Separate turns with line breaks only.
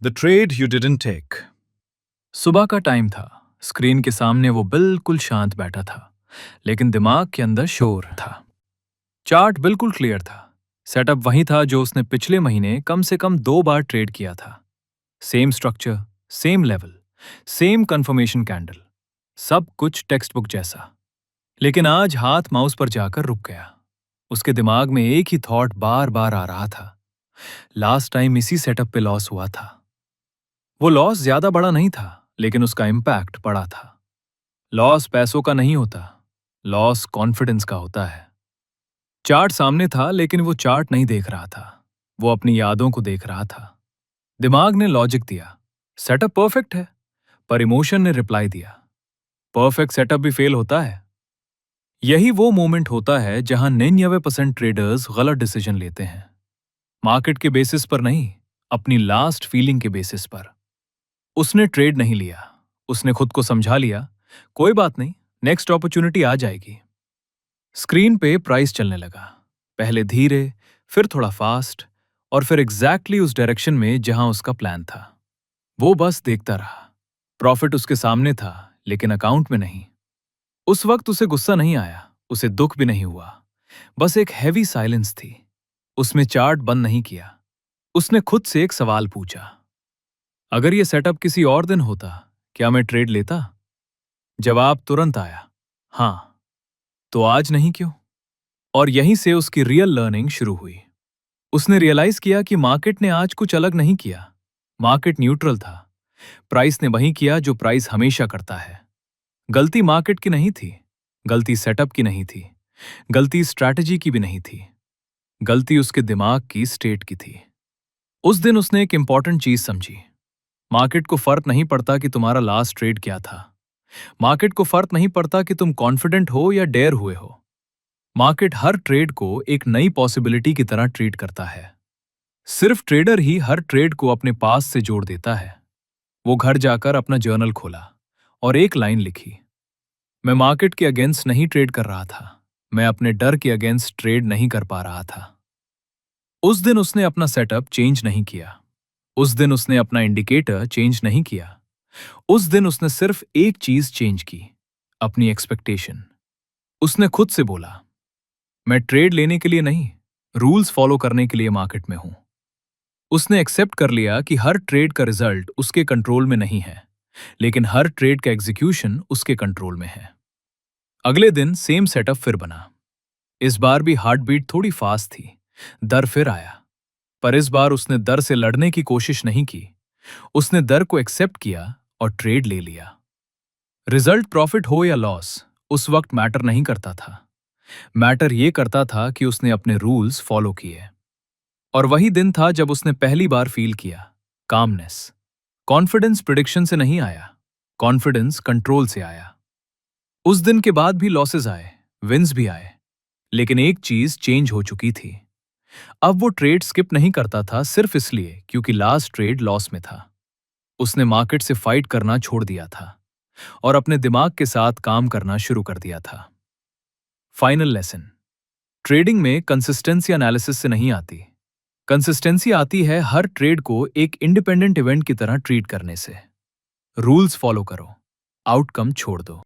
The trade you didn't take. सुबह का time था। स्क्रीन के सामने वो बिल्कुल शांत बैठा था, लेकिन दिमाग के अंदर शोर था। चार्ट बिल्कुल क्लियर था। सेटअप वही था जो उसने पिछले महीने कम से कम 2 बार ट्रेड किया था। Same structure, same level, same confirmation candle, सब कुछ टेक्स्ट बुक जैसा। लेकिन आज हाथ माउस पर जाकर रुक गया। उसके दिमाग में एक ही थॉट बार बार आ रहा था। लास्ट टाइम इसी सेटअप पे लॉस हुआ था। वो लॉस ज्यादा बड़ा नहीं था, लेकिन उसका इम्पैक्ट बड़ा था। लॉस पैसों का नहीं होता, लॉस कॉन्फिडेंस का होता है। चार्ट सामने था, लेकिन वो चार्ट नहीं देख रहा था। वो अपनी यादों को देख रहा था। दिमाग ने लॉजिक दिया, सेटअप परफेक्ट है, पर इमोशन ने रिप्लाई दिया, परफेक्ट सेटअप भी फेल होता है। यही वो मोमेंट होता है जहां 99% ट्रेडर्स गलत डिसीजन लेते हैं। मार्केट के बेसिस पर नहीं, अपनी लास्ट फीलिंग के बेसिस पर। उसने ट्रेड नहीं लिया। उसने खुद को समझा लिया, कोई बात नहीं, नेक्स्ट अपॉर्चुनिटी आ जाएगी। स्क्रीन पे प्राइस चलने लगा, पहले धीरे, फिर थोड़ा फास्ट, और फिर एग्जैक्टली उस डायरेक्शन में जहां उसका प्लान था। वो बस देखता रहा। प्रॉफिट उसके सामने था, लेकिन अकाउंट में नहीं। उस वक्त उसे गुस्सा नहीं आया, उसे दुख भी नहीं हुआ। बस एक हैवी साइलेंस थी। उसमें चार्ट बंद नहीं किया। उसने खुद से एक सवाल पूछा, अगर ये सेटअप किसी और दिन होता, क्या मैं ट्रेड लेता? जवाब तुरंत आया, हां। तो आज नहीं क्यों? और यहीं से उसकी रियल लर्निंग शुरू हुई। उसने रियलाइज किया कि मार्केट ने आज कुछ अलग नहीं किया। मार्केट न्यूट्रल था। प्राइस ने वही किया जो प्राइस हमेशा करता है। गलती मार्केट की नहीं थी, गलती सेटअप की नहीं थी, गलती स्ट्रैटेजी की भी नहीं थी, गलती उसके दिमाग की स्टेट की थी। उस दिन उसने एक इंपॉर्टेंट चीज समझी, मार्केट को फर्क नहीं पड़ता कि तुम्हारा लास्ट ट्रेड क्या था। मार्केट को फर्क नहीं पड़ता कि तुम कॉन्फिडेंट हो या डेयर हुए हो। मार्केट हर ट्रेड को एक नई पॉसिबिलिटी की तरह ट्रीट करता है। सिर्फ ट्रेडर ही हर ट्रेड को अपने पास से जोड़ देता है। वो घर जाकर अपना जर्नल खोला और एक लाइन लिखी, मैं मार्केट के अगेंस्ट नहीं ट्रेड कर रहा था, मैं अपने डर के अगेंस्ट ट्रेड नहीं कर पा रहा था। उस दिन उसने अपना सेटअप चेंज नहीं किया। उस दिन उसने अपना इंडिकेटर चेंज नहीं किया। उस दिन उसने सिर्फ एक चीज चेंज की, अपनी एक्सपेक्टेशन। उसने खुद से बोला, मैं ट्रेड लेने के लिए नहीं, रूल्स फॉलो करने के लिए मार्केट में हूं। उसने एक्सेप्ट कर लिया कि हर ट्रेड का रिजल्ट उसके कंट्रोल में नहीं है, लेकिन हर ट्रेड का एग्जीक्यूशन उसके कंट्रोल में है। अगले दिन सेम सेटअप फिर बना। इस बार भी हार्ट बीट थोड़ी फास्ट थी। डर फिर आया, पर इस बार उसने डर से लड़ने की कोशिश नहीं की। उसने डर को एक्सेप्ट किया और ट्रेड ले लिया। रिजल्ट प्रॉफिट हो या लॉस उस वक्त मैटर नहीं करता था। मैटर ये करता था कि उसने अपने रूल्स फॉलो किए। और वही दिन था जब उसने पहली बार फील किया कामनेस। कॉन्फिडेंस प्रिडिक्शन से नहीं आया, कॉन्फिडेंस कंट्रोल से आया। उस दिन के बाद भी लॉसेस आए, विंस भी आए, लेकिन एक चीज चेंज हो चुकी थी। अब वो ट्रेड स्किप नहीं करता था सिर्फ इसलिए क्योंकि लास्ट ट्रेड लॉस में था। उसने मार्केट से फाइट करना छोड़ दिया था और अपने दिमाग के साथ काम करना शुरू कर दिया था। फाइनल लेसन, ट्रेडिंग में कंसिस्टेंसी एनालिसिस से नहीं आती। कंसिस्टेंसी आती है हर ट्रेड को एक इंडिपेंडेंट इवेंट की तरह ट्रीट करने से। रूल्स फॉलो करो, आउटकम छोड़ दो।